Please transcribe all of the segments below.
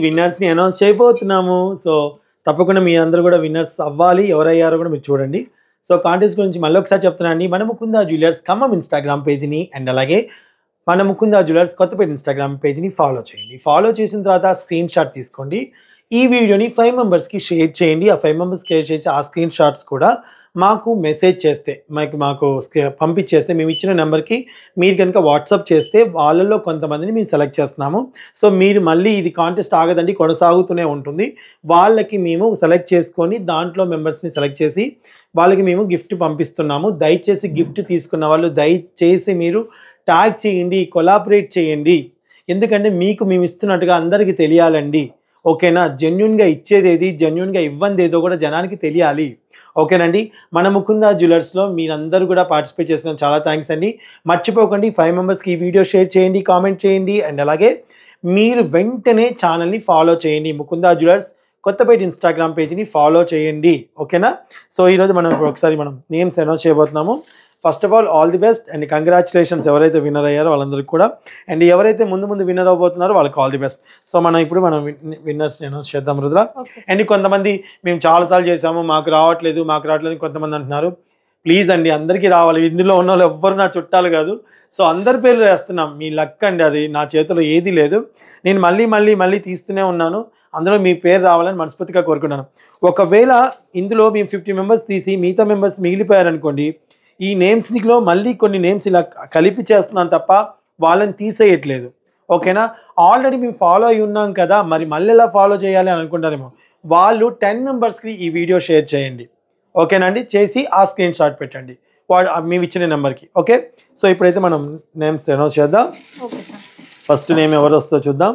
విన్నర్స్ని announce చేయబోతున్నాము. So తప్పకుండా మీ అందరూ కూడా విన్నర్స్ అవ్వాలి. ఎవరయ్యారో కూడా మీరు చూడండి. సో కాంటెస్ట్ గురించి మళ్ళీ ఒకసారి చెప్తున్నానండి. మన ముకుందా జ్యువెలర్స్ ఖమ్మం ఇన్స్టాగ్రామ్ పేజ్ని అండ్ అలాగే మన ముకుందా జ్యువెలర్స్ కొత్తపేట ఇన్స్టాగ్రామ్ పేజ్ని ఫాలో చేయండి. ఫాలో చేసిన తర్వాత స్క్రీన్ షాట్ తీసుకోండి. ఈ వీడియోని 5 మెంబర్స్కి షేర్ చేయండి. ఆ 5 మెంబర్స్కి షేర్ చేసి ఆ స్క్రీన్ షాట్స్ కూడా మాకు మెసేజ్ చేస్తే మాకు పంపించేస్తే మేము ఇచ్చిన నెంబర్కి మీరు కనుక వాట్సాప్ చేస్తే వాళ్ళల్లో కొంతమందిని మేము సెలెక్ట్ చేస్తున్నాము. సో మీరు మళ్ళీ ఇది కాంటెస్ట్ ఆగదండి, కొనసాగుతూనే ఉంటుంది. వాళ్ళకి మేము సెలెక్ట్ చేసుకొని దాంట్లో మెంబర్స్ని సెలెక్ట్ చేసి వాళ్ళకి మేము గిఫ్ట్ పంపిస్తున్నాము. దయచేసి గిఫ్ట్ తీసుకున్న వాళ్ళు దయచేసి మీరు ట్యాగ్ చేయండి, కొలాబరేట్ చేయండి. ఎందుకంటే మీకు మేము ఇస్తున్నట్టుగా అందరికీ తెలియాలండి. ఓకేనా? జెన్యున్గా ఇచ్చేది ఏది, జెన్యున్గా ఇవ్వంది ఏదో కూడా జనానికి తెలియాలి. ఓకేనండి. మన ముకుందా జ్యువెలర్స్లో మీరందరూ కూడా పార్టిసిపేట్ చేసిన చాలా థ్యాంక్స్ అండి. మర్చిపోకండి 5 మెంబర్స్కి ఈ వీడియో షేర్ చేయండి, కామెంట్ చేయండి అండ్ అలాగే మీరు వెంటనే ఛానల్ని ఫాలో చేయండి. ముకుందా జ్యువెలర్స్ కొత్తపేట ఇన్స్టాగ్రామ్ పేజ్ని ఫాలో చేయండి. ఓకేనా? సో ఈరోజు మనం ఒకసారి నేమ్స్ అనౌన్స్ చేయబోతున్నాము. First of all the best and congratulations ఎవరైతే విన్నర్ అయ్యారో వాళ్ళందరికీ కూడా. అండ్ ఎవరైతే ముందు విన్నర్ అవబోతున్నారో వాళ్ళకి ఆల్ ది బెస్ట్. సో ఇప్పుడు మనం విన్నర్స్ని అనౌన్స్ చేద్దాం రుద్ర. అండ్ కొంతమంది మేము చాలాసార్లు చేసాము, మాకు రావట్లేదు కొంతమంది అంటున్నారు. ప్లీజ్ అండి, అందరికీ రావాలి. ఇందులో ఉన్న వాళ్ళు ఎవ్వరు నా చుట్టాలు కాదు. సో అందరి పేర్లు వేస్తున్నాం. మీ లక్ అండి, అది నా చేతిలో ఏది లేదు. నేను మళ్ళీ తీస్తూనే ఉన్నాను. అందులో మీ పేరు రావాలని మనస్ఫూర్తిగా కోరుకున్నాను. ఒకవేళ ఇందులో మేము 50 మెంబర్స్ తీసి మిగతా మెంబర్స్ మిగిలిపోయారనుకోండి, ఈ నేమ్స్లో మళ్ళీ కొన్ని నేమ్స్ ఇలా కలిపి చేస్తున్నాను తప్ప వాళ్ళని తీసేయట్లేదు. ఓకేనా? ఆల్రెడీ మేము ఫాలో అయి ఉన్నాం కదా, మరి మళ్ళీ ఎలా ఫాలో చేయాలి అని అనుకుంటారేమో. వాళ్ళు 10 మెంబర్స్కి ఈ వీడియో షేర్ చేయండి. ఓకేనండి? చేసి ఆ స్క్రీన్ షాట్ పెట్టండి మేము ఇచ్చిన నెంబర్కి. ఓకే? సో ఇప్పుడైతే మనం నేమ్స్ అనౌన్స్ చేద్దాం. ఫస్ట్ నేమ్ ఎవరు వస్తుందో చూద్దాం.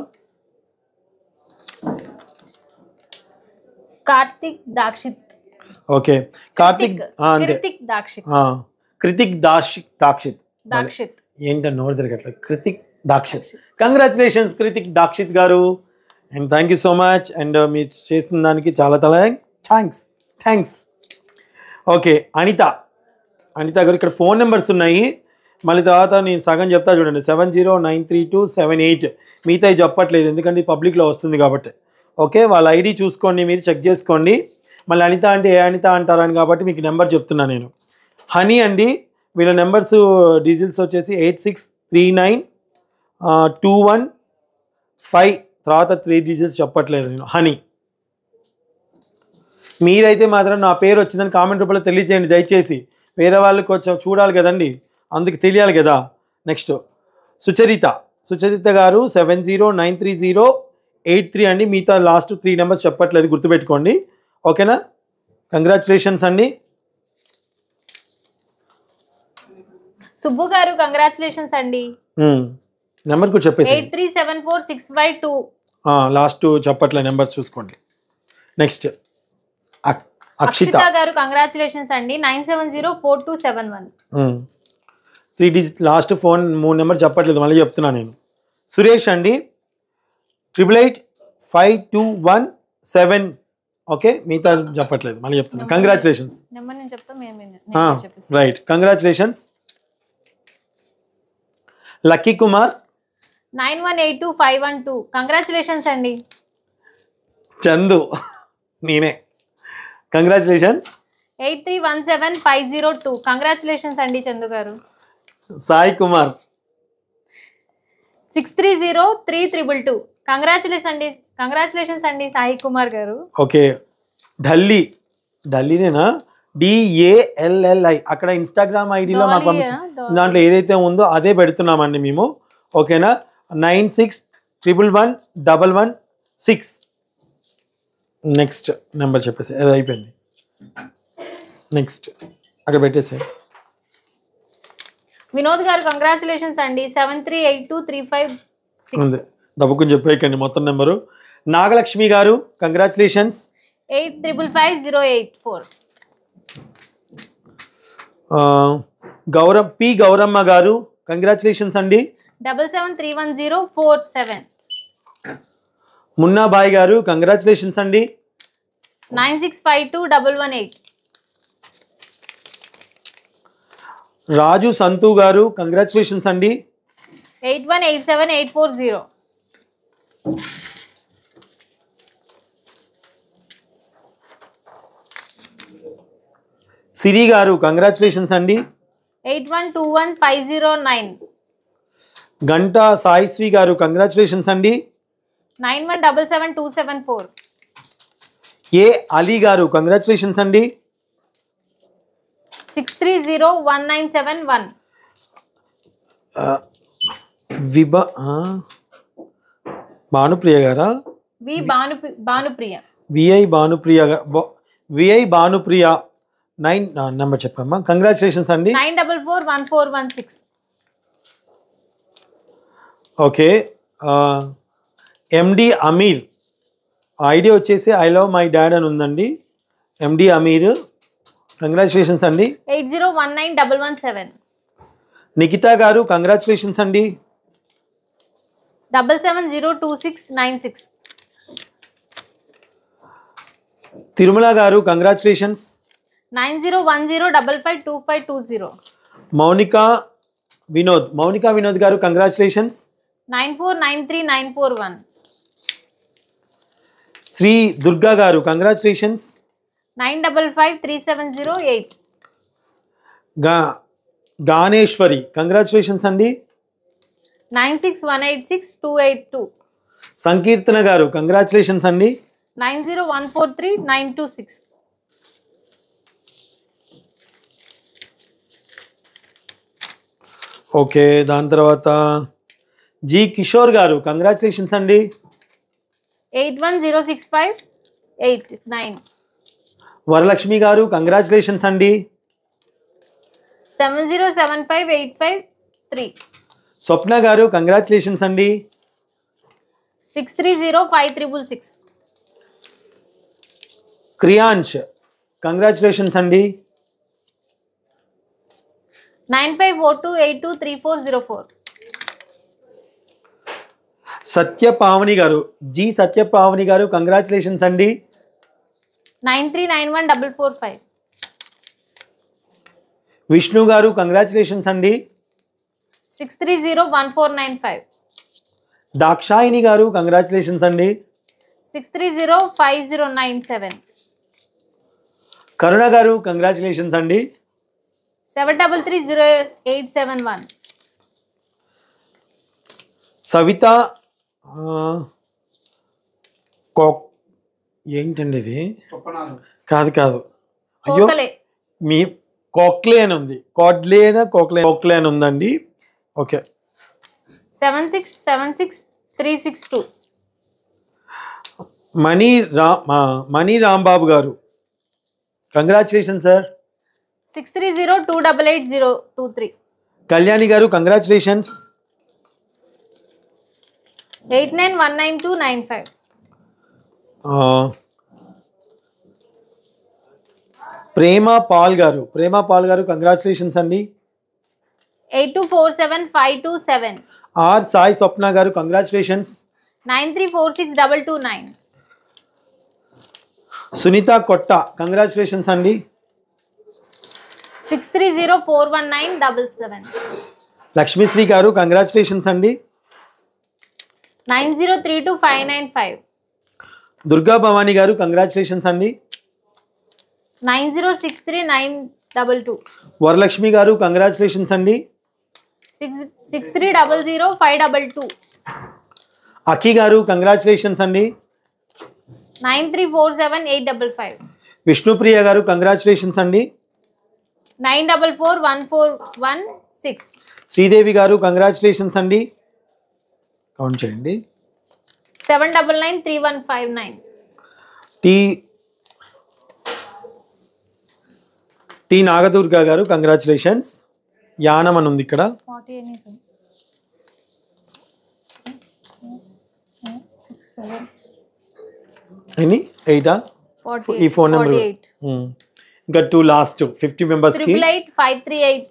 కార్తిక్ దాక్షిత్. ఓకే, కార్తిక్ కృతిక్ దాక్షిత్. ఏంటో నోరు తిరగట్లేదు. కృతిక్ దాక్షిత్. కంగ్రాచులేషన్స్ కృతిక్ దాక్షిత్ గారు. And thank you so much. And మీరు చేసిన దానికి చాలా థ్యాంక్స్. ఓకే, అనిత గారు. ఇక్కడ ఫోన్ నెంబర్స్ ఉన్నాయి, మళ్ళీ తర్వాత నేను సగం చెప్తా చూడండి. 70932778. మిగతా చెప్పట్లేదు ఎందుకంటే పబ్లిక్లో వస్తుంది కాబట్టి. ఓకే, వాళ్ళ ఐడి చూసుకోండి, మీరు చెక్ చేసుకోండి. మళ్ళీ అనిత అంటే ఏ అనిత అంటారని కాబట్టి మీకు నెంబర్ చెప్తున్నాను నేను. హనీ అండి, వీళ్ళ నెంబర్స్ డీజిల్స్ వచ్చేసి 86392115. తర్వాత 3 డిజిట్స్ చెప్పట్లేదు నేను. హనీ. మీరైతే మాత్రం నా పేరు వచ్చిందని కామెంట్ రూపంలో తెలియజేయండి దయచేసి. వేరే వాళ్ళకి కొంచెం చూడాలి కదండి, అందుకు తెలియాలి కదా. నెక్స్ట్ సుచరిత గారు 709308 అండి. మిగతా లాస్ట్ 3 నెంబర్స్ చెప్పట్లేదు, గుర్తుపెట్టుకోండి. ఓకేనా? కంగ్రాచులేషన్స్ అండి. సుబ్బు గారు కంగ్రాచులేషన్స్ అండి. నెంబర్ కూడా చెప్పేసి 837465 లాస్ట్ చెప్పట్లే, నెంబర్స్ చూసుకోండి. నెక్స్ట్ అక్షిత గారు కంగ్రాచులేషన్స్ అండి. 970427 3 డిజిట్ లాస్ట్ ఫోన్ 3 నెంబర్ చెప్పట్లేదు, మళ్ళీ చెప్తున్నా నేను. సురేష్ అండి 885217. ఓకే, మిగతా చెప్పట్లేదు, మళ్ళీ చెప్తున్నా. Congratulations. Right, congratulations. Lucky Kumar 918251 congratulations అండి. చందు నేనే, కంగ్రాచులేషన్స్. 8317502 కంగ్రాచులేషన్స్ అండి చందు గారు. సాయి కుమార్ 630322 కంగ్రాచులేషన్స్ అండి సాయి కుమార్ గారు. ఓకే, ఢిల్లీనేనా? DALLI. అక్కడ ఇన్స్టాగ్రామ్ ఐడిలో మాకు దాంట్లో ఏదైతే ఉందో అదే పెడుతున్నామండి మేము. ఓకేనా? 96111116. నెక్స్ట్ నెంబర్ చెప్పేసి అది అయిపోయింది. నెక్స్ట్ అక్కడ పెట్టేసే. వినోద్ గారు కంగ్రాచులేషన్స్ అండి. 738235 దబ్బుకుని చెప్పేయకండి మొత్తం నెంబరు. నాగలక్ష్మి గారు కంగ్రాచులేషన్స్. 855084. గౌరమ్మ గారు కంగ్రాచులేషన్స్ అండి. 773104 మున్నాబాయ్ గారు కంగ్రాచులేషన్స్ అండి. 965218. రాజు సంతు గారు కంగ్రాచులేషన్స్ అండి. 8187840. సిరి గారు కంగ్రాచులేషన్స్ అండి. 8121 గంటా సాయిశ్రీ గారు కంగ్రాచులేషన్స్ అండి. 91777274 ఏ అలీ గారు కంగ్రాచులేషన్స్ అండి. 630191 భానుప్రియ గారా? భానుప్రియ విఐ భానుప్రియ 9 నెంబర్ చెప్పమ్మా. కంగ్రాచులేషన్స్ అండి. 94441416 ఓకే. ఎండి అమీర్ ఐడియా వచ్చేసి ఐ లవ్ మై డాడ్ అని ఉందండి. ఎండి అమీర్ కంగ్రాచులేషన్స్ అండి. 8019117 నిఖితా గారు కంగ్రాచులేషన్స్ అండి. 770269 తిరుమల గారు కంగ్రాచులేషన్స్. 9010552520 మౌనికా వినోద్ గారు కంగ్రాచులేషన్స్. 9493941 శ్రీ దుర్గా గారు కంగ్రాచులేషన్స్. 955370 గానేశ్వరి కంగ్రాచులేషన్స్ అండి. 96186 సంకీర్తన గారు కంగ్రాచులేషన్స్ అండి. 90143 ఓకే. దాని తర్వాత జి కిషోర్ గారు కంగ్రాచులేషన్స్ అండి. 810658 వరలక్ష్మి గారు కంగ్రాచులేషన్స్ అండి. 7075853 స్వప్న గారు కంగ్రాచులేషన్స్ అండి. 630566 క్రియాంష్ కంగ్రాచులేషన్స్ అండి. 9542823404 సత్యపావని గారు కంగ్రాచులేషన్స్ అండి. 93914445 విష్ణు గారు కంగ్రాచులేషన్స్ అండి. 63019495 దాక్షాయిని గారు కంగ్రాచులేషన్స్ అండి. 630597 కరుణ గారు కంగ్రాచులేషన్స్ అండి. 73308871 సవిత ఏంటండి ఇది? కాదు అయ్యో, మీ కోక్లే అని ఉంది. కోక్లే అని ఉందండి. ఓకే. 7676362 మణి రాంబాబు గారు కంగ్రాచులేషన్ సార్. 6302888023 కళ్యాణి గారు కంగ్రాచులేషన్స్. 89199295 ప్రేమ పాల్ గారు కంగ్రాచులేషన్స్ అండి. 8247527 ఆర్ సాయి స్వప్న గారు కంగ్రాచులేషన్స్. 9346229 సునీత కొట్ట కంగ్రాచులేషన్స్ అండి. 63041977 లక్ష్మీశ్రీ గారు కంగ్రాచులేషన్స్ అండి. 9032595 దుర్గా భవానీ గారు కంగ్రాచులేషన్స్ అండి. 9063922 వరలక్ష్మి గారు కంగ్రాచులేషన్స్ అండి. 63000522 అఖి గారు కంగ్రాచులేషన్స్ అండి. 9347855 విష్ణుప్రియ గారు కంగ్రాచులేషన్స్ అండి. 9441416 శ్రీదేవి గారు కంగ్రాచులేషన్స్ అండి. కౌంట్ చేయండి. 7993159 టి నాగదుర్గ గారు కంగ్రాచులేషన్స్. యానం అని ఉంది ఇక్కడ. 8 ఈ ఫోన్ నెంబర్. ఇంకా 2 లాస్ట్ 50 మెంబర్స్ కి 888538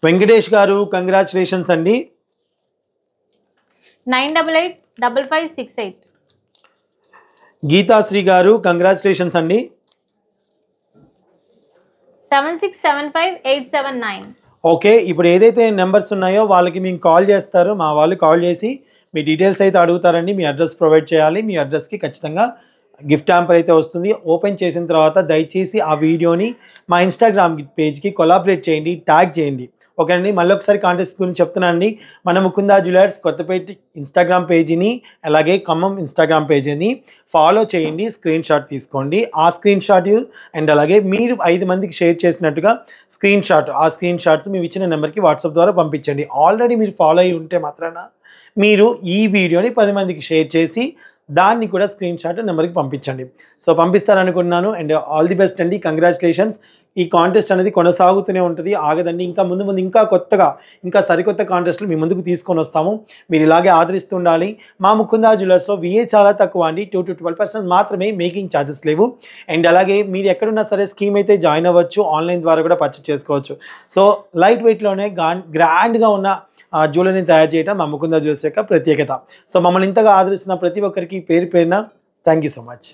వెంకటేష్ గారు కంగ్రాచులేషన్స్ అండి. 9885568 గీతాశ్రీ గారు కంగ్రాచులేషన్స్ అండి. 7675879 ఓకే. ఇప్పుడు ఏదైతే నెంబర్స్ ఉన్నాయో వాళ్ళకి మేము కాల్ చేస్తారు. మా వాళ్ళు కాల్ చేసి మీ డీటెయిల్స్ అయితే అడుగుతారండి. మీ అడ్రస్ ప్రొవైడ్ చేయాలి. మీ అడ్రస్కి ఖచ్చితంగా గిఫ్ట్ హ్యాంపర్ అయితే వస్తుంది. ఓపెన్ చేసిన తర్వాత దయచేసి ఆ వీడియోని మా ఇన్స్టాగ్రామ్ పేజ్కి కొలాబరేట్ చేయండి, ట్యాగ్ చేయండి. ఓకేనండి. మళ్ళీ ఒకసారి కాంటెస్ట్ గురించి చెప్తున్నానండి. మన ముకుందా జ్యువెలర్స్ కొత్తపేట ఇన్స్టాగ్రామ్ పేజీని అలాగే ఖమ్మం ఇన్స్టాగ్రామ్ పేజీని ఫాలో చేయండి. స్క్రీన్ షాట్ తీసుకోండి. ఆ స్క్రీన్ షాట్ అండ్ అలాగే మీరు 5 మందికి షేర్ చేసినట్టుగా స్క్రీన్ షాట్, ఆ స్క్రీన్ షాట్స్ మేము ఇచ్చిన నెంబర్కి వాట్సాప్ ద్వారా పంపించండి. ఆల్రెడీ మీరు ఫాలో అయ్యి ఉంటే మాత్రాన మీరు ఈ వీడియోని 10 మందికి షేర్ చేసి దాన్ని కూడా స్క్రీన్ షాట్ నెంబర్కి పంపించండి. సో పంపిస్తారనుకున్నాను. అండ్ ఆల్ ది బెస్ట్ అండి. కంగ్రాచులేషన్స్. ఈ కాంటెస్ట్ అనేది కొనసాగుతూనే ఉంటుంది, ఆగదండి. ఇంకా ముందు ముందు ఇంకా కొత్తగా ఇంకా సరికొత్త కాంటెస్ట్లు మీ ముందుకు తీసుకొని వస్తాము. మీరు ఇలాగే ఆదరిస్తూ ఉండాలి. మా ముకుందా జ్యువెలర్స్లో VA చాలా తక్కువ అండి. 2 to 12% మాత్రమే, మేకింగ్ ఛార్జెస్ లేవు. అండ్ అలాగే మీరు ఎక్కడున్నా సరే స్కీమ్ అయితే జాయిన్ అవ్వచ్చు. ఆన్లైన్ ద్వారా కూడా పర్చేస్ చేసుకోవచ్చు. సో లైట్ వెయిట్లోనే గ్రాండ్గా ఉన్న జ్యువెలరీని తయారు చేయడం మా ముకుందా జ్యువెలర్స్ యొక్క ప్రత్యేకత. సో మమ్మల్ని ఇంతగా ఆదరిస్తున్న ప్రతి ఒక్కరికి పేరు పేరున థ్యాంక్ యూ సో మచ్.